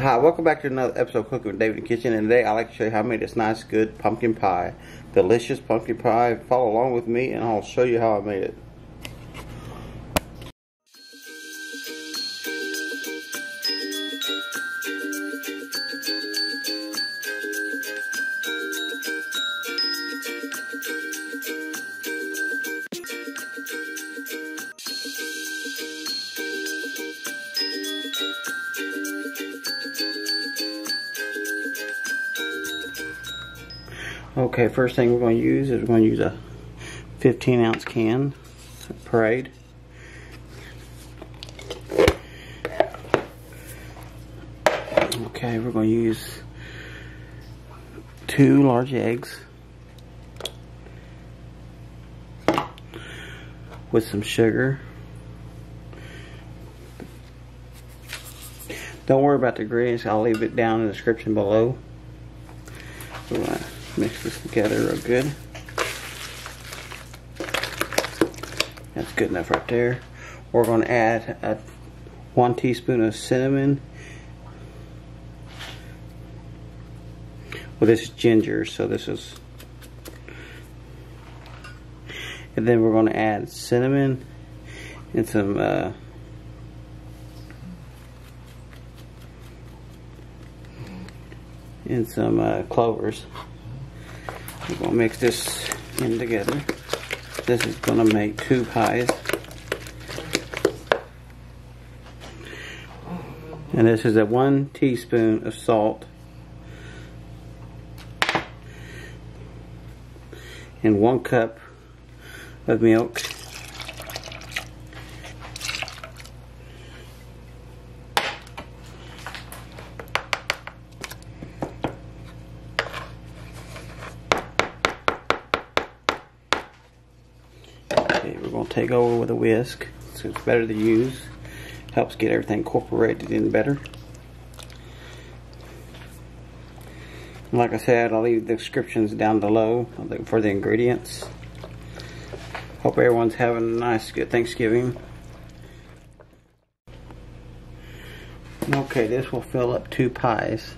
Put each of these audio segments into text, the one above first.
Hi, welcome back to another episode of Cooking with David in the Kitchen, and today I'd like to show you how I made this nice, good pumpkin pie. Delicious pumpkin pie. Follow along with me and I'll show you how I made it. Okay, first thing we're going to use is a 15-ounce can of Parade. Okay, we're going to use 2 large eggs with some sugar. Don't worry about the ingredients, I'll leave it down in the description below. We're going to mix this together real good. That's good enough right there. We're going to add 1 teaspoon of cinnamon. Well, this is ginger, so this is. And then we're going to add cinnamon and some cloves. We're going to mix this in together. This is going to make 2 pies. And this is 1 teaspoon of salt and 1 cup of milk. Okay, we're going to take over with a whisk, so it's better to use. Helps get everything incorporated in better. And like I said, I'll leave the descriptions down below for the ingredients. Hope everyone's having a nice, good Thanksgiving. Okay, this will fill up 2 pies.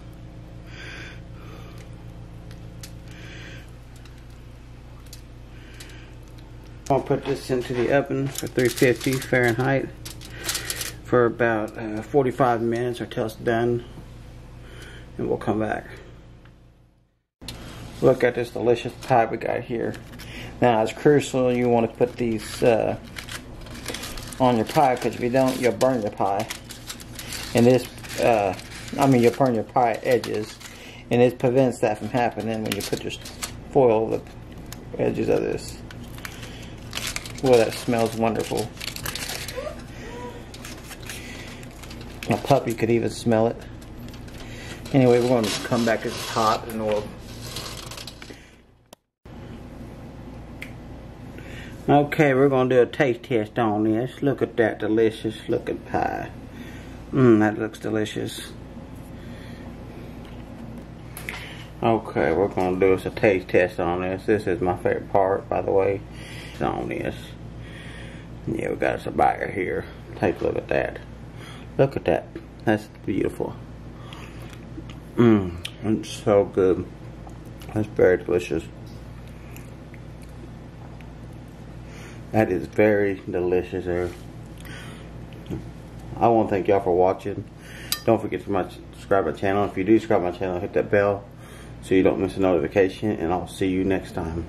I'll put this into the oven for 350 Fahrenheit for about 45 minutes or till it's done, and we'll come back. Look at this delicious pie we got here. Now it's crucial you want to put these on your pie, because if you don't, you'll burn your pie. And this, you'll burn your pie edges, and it prevents that from happening when you put your foil over the edges of this. Well, that smells wonderful. My puppy could even smell it. Anyway, we're going to come back as it's hot and we'll. Okay, we're going to do a taste test on this. Look at that delicious looking pie. That looks delicious. Okay, we're going to do a taste test on this. This is my favorite part, by the way. On this. Yeah, we got us a bite here. Take a look at that. Look at that. That's beautiful. It's so good. That's very delicious. That is very delicious there. I want to thank y'all for watching. Don't forget to subscribe to my channel. If you do subscribe to my channel, hit that bell so you don't miss a notification, and I'll see you next time.